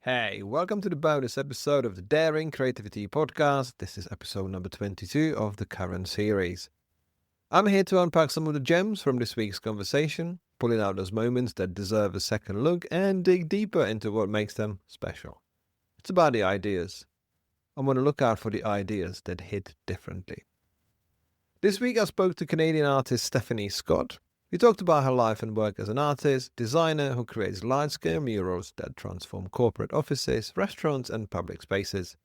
Hey, welcome to the bonus episode of the Daring Creativity Podcast. This is episode number 22 of the current series. I'm here to unpack some of the gems from this week's conversation, pulling out those moments that deserve a second look and dig deeper into what makes them special. It's about the ideas. I want to look out for the ideas that hit differently. This week I spoke to Canadian artist Stephanie Scott. We talked about her life and work as an artist, designer who creates large-scale murals that transform corporate offices, restaurants and public spaces.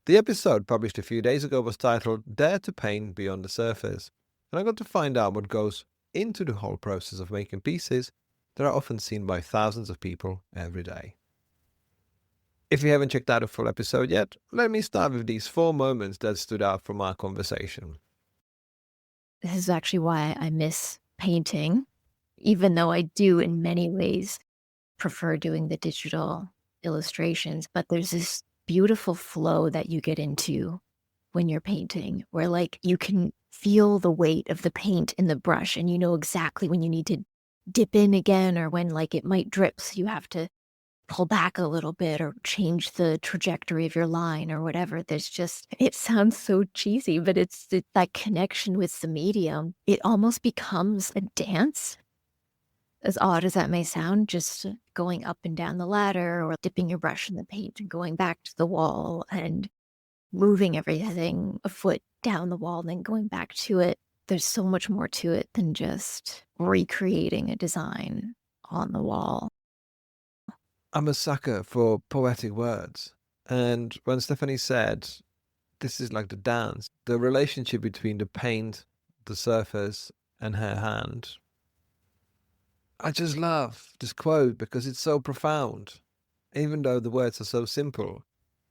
The episode published a few days ago was titled Dare to Paint Beyond the Surface, and I got to find out what goes into the whole process of making pieces that are often seen by thousands of people every day. If you haven't checked out the full episode yet, let me start with these 4 moments that stood out from our conversation. This is actually why I miss painting, even though I do in many ways prefer doing the digital illustrations. But there's this beautiful flow that you get into when you're painting, where like you can feel the weight of the paint in the brush and you know exactly when you need to dip in again or when like it might drip. So you have to pull back a little bit or change the trajectory of your line or whatever. There's just, it sounds so cheesy, but it's that connection with the medium. It almost becomes a dance, as odd as that may sound, just going up and down the ladder or dipping your brush in the paint and going back to the wall and moving everything a foot down the wall and then going back to it. There's so much more to it than just recreating a design on the wall. I'm a sucker for poetic words. And when Stephanie said, this is like the dance, the relationship between the paint, the surface, and her hand, I just love this quote because it's so profound, even though the words are so simple,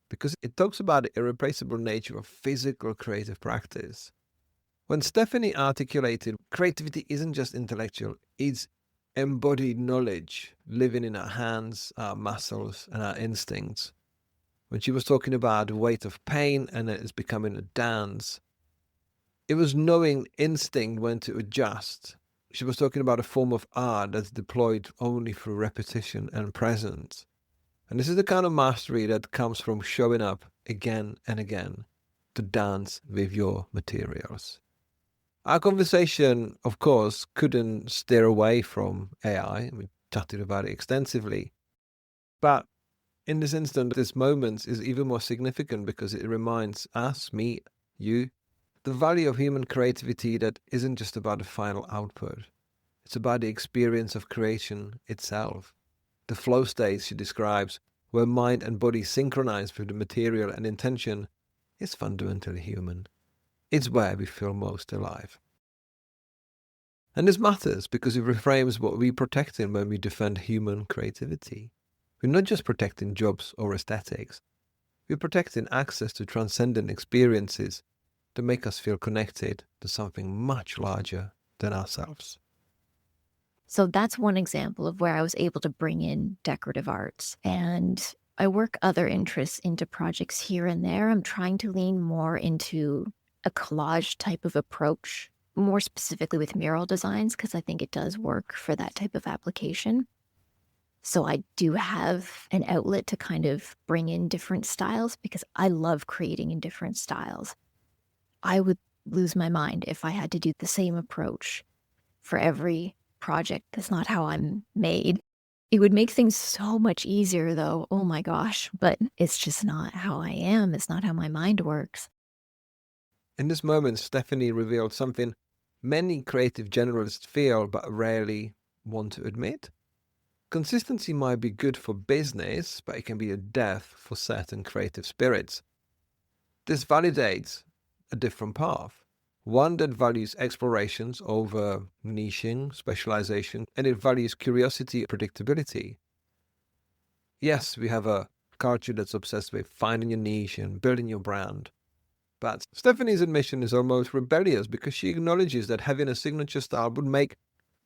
because it talks about the irreplaceable nature of physical creative practice. When Stephanie articulated creativity isn't just intellectual, it's embodied knowledge living in our hands, our muscles, and our instincts. When she was talking about the weight of pain and it's becoming a dance, it was knowing instinct when to adjust. She was talking about a form of art that's deployed only through repetition and presence. And this is the kind of mastery that comes from showing up again and again to dance with your materials. Our conversation, of course, couldn't steer away from AI. We chatted about it extensively. But in this instant, this moment is even more significant because it reminds us, me, you, the value of human creativity that isn't just about the final output. It's about the experience of creation itself. The flow state she describes, where mind and body synchronize with the material and intention, is fundamentally human. It's where we feel most alive. And this matters because it reframes what we're protecting when we defend human creativity. We're not just protecting jobs or aesthetics. We're protecting access to transcendent experiences that make us feel connected to something much larger than ourselves. So that's one example of where I was able to bring in decorative arts. And I work other interests into projects here and there. I'm trying to lean more into a collage type of approach, more specifically with mural designs, because I think it does work for that type of application. So I do have an outlet to kind of bring in different styles because I love creating in different styles. I would lose my mind if I had to do the same approach for every project. That's not how I'm made. It would make things so much easier though. Oh my gosh, but it's just not how I am. It's not how my mind works. In this moment, Stephanie revealed something many creative generalists feel but rarely want to admit. Consistency might be good for business, but it can be a death for certain creative spirits. This validates a different path. One that values explorations over niching, specialization, and it values curiosity and predictability. Yes, we have a culture that's obsessed with finding your niche and building your brand. But Stephanie's admission is almost rebellious because she acknowledges that having a signature style would make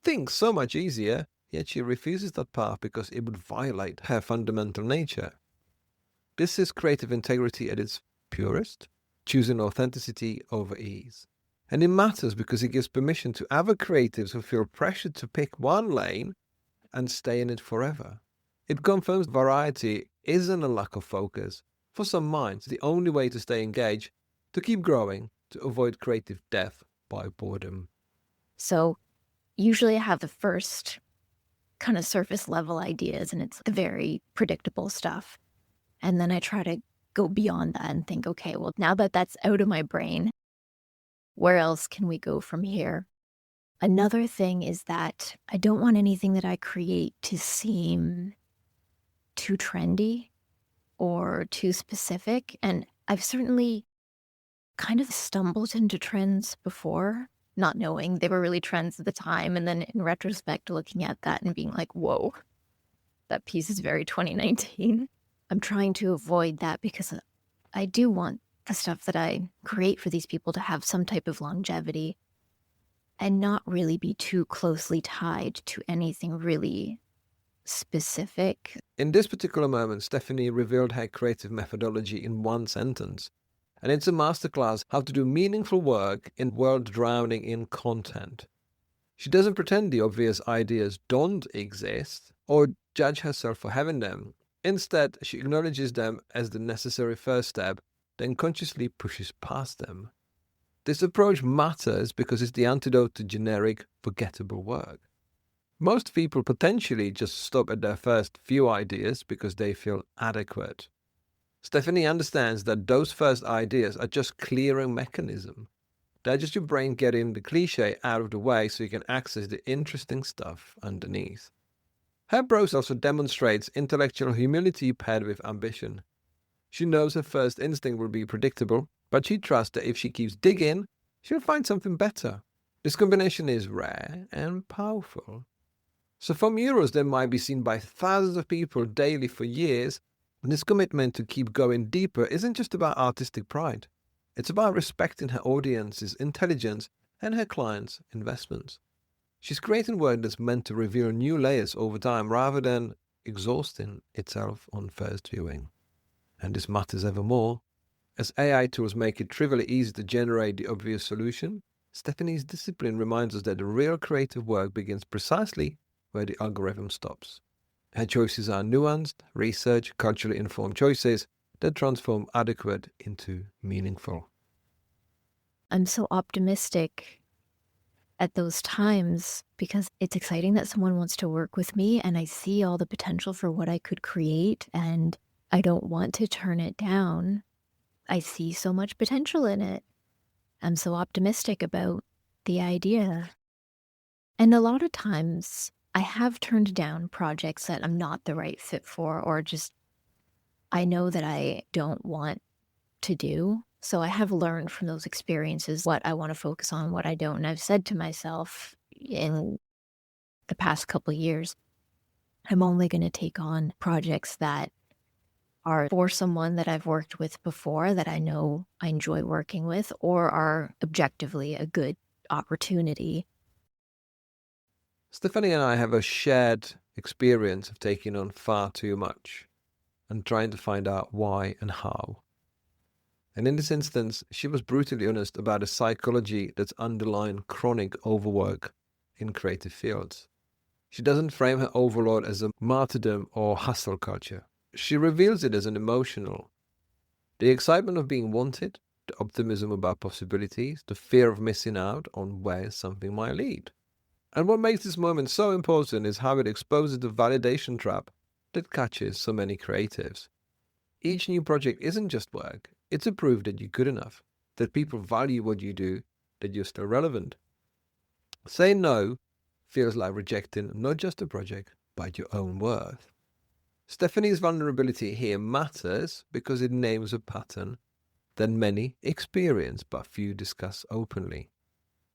things so much easier, yet she refuses that path because it would violate her fundamental nature. This is creative integrity at its purest, choosing authenticity over ease. And it matters because it gives permission to other creatives who feel pressured to pick one lane and stay in it forever. It confirms variety isn't a lack of focus. For some minds, the only way to stay engaged, to keep growing, to avoid creative death by boredom. So usually I have the first kind of surface level ideas, and it's the very predictable stuff. And then I try to go beyond that and think, okay, well, now that that's out of my brain, where else can we go from here? Another thing is that I don't want anything that I create to seem too trendy or too specific. And I've certainly kind of stumbled into trends before, not knowing they were really trends at the time. And then in retrospect, looking at that and being like, whoa, that piece is very 2019. I'm trying to avoid that because I do want the stuff that I create for these people to have some type of longevity and not really be too closely tied to anything really specific. In this particular moment, Stephanie revealed her creative methodology in one sentence. And it's a masterclass how to do meaningful work in a world drowning in content. She doesn't pretend the obvious ideas don't exist or judge herself for having them. Instead, she acknowledges them as the necessary first step, then consciously pushes past them. This approach matters because it's the antidote to generic, forgettable work. Most people potentially just stop at their first few ideas because they feel adequate. Stephanie understands that those first ideas are just clearing mechanism. They're just your brain getting the cliche out of the way so you can access the interesting stuff underneath. Her process also demonstrates intellectual humility paired with ambition. She knows her first instinct will be predictable, but she trusts that if she keeps digging, she'll find something better. This combination is rare and powerful. So for murals that might be seen by thousands of people daily for years, this commitment to keep going deeper isn't just about artistic pride. It's about respecting her audience's intelligence and her clients' investments. She's creating work that's meant to reveal new layers over time rather than exhausting itself on first viewing. And this matters ever more. As AI tools make it trivially easy to generate the obvious solution, Stephanie's discipline reminds us that the real creative work begins precisely where the algorithm stops. Her choices are nuanced, research, culturally informed choices that transform adequate into meaningful. I'm so optimistic at those times because it's exciting that someone wants to work with me and I see all the potential for what I could create and I don't want to turn it down. I see so much potential in it. I'm so optimistic about the idea. And a lot of times I have turned down projects that I'm not the right fit for, or just I know that I don't want to do. So I have learned from those experiences what I want to focus on, what I don't. And I've said to myself in the past couple of years, I'm only going to take on projects that are for someone that I've worked with before, that I know I enjoy working with, or are objectively a good opportunity. Stephanie and I have a shared experience of taking on far too much and trying to find out why and how. And in this instance, she was brutally honest about the psychology that's underlying chronic overwork in creative fields. She doesn't frame her overload as a martyrdom or hustle culture. She reveals it as an emotional. The excitement of being wanted, the optimism about possibilities, the fear of missing out on where something might lead. And what makes this moment so important is how it exposes the validation trap that catches so many creatives. Each new project isn't just work, it's a proof that you're good enough, that people value what you do, that you're still relevant. Saying no feels like rejecting not just a project, but your own worth. Stephanie's vulnerability here matters because it names a pattern that many experience but few discuss openly.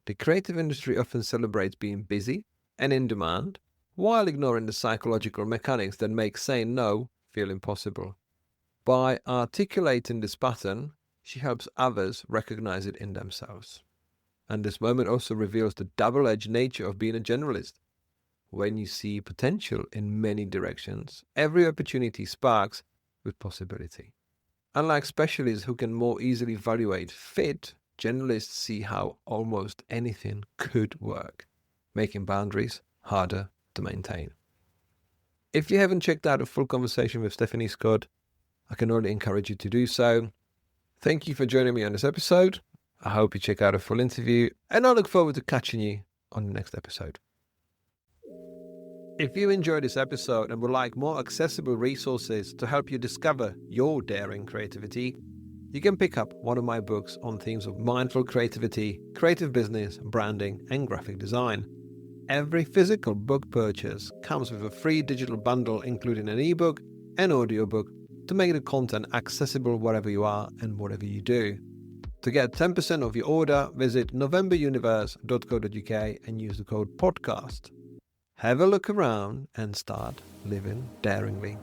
The creative industry often celebrates being busy and in demand, while ignoring the psychological mechanics that make saying no feel impossible. By articulating this pattern, she helps others recognize it in themselves. And this moment also reveals the double-edged nature of being a generalist. When you see potential in many directions, every opportunity sparks with possibility. Unlike specialists who can more easily evaluate fit, generalists see how almost anything could work, making boundaries harder to maintain. If you haven't checked out a full conversation with Stephanie Scott, I can only encourage you to do so. Thank you for joining me on this episode. I hope you check out a full interview, and I look forward to catching you on the next episode. If you enjoyed this episode and would like more accessible resources to help you discover your daring creativity, you can pick up one of my books on themes of mindful creativity, creative business, branding, and graphic design. Every physical book purchase comes with a free digital bundle including an ebook and audiobook to make the content accessible wherever you are and whatever you do. To get 10% off your order, visit novemberuniverse.co.uk and use the code podcast. Have a look around and start living daringly.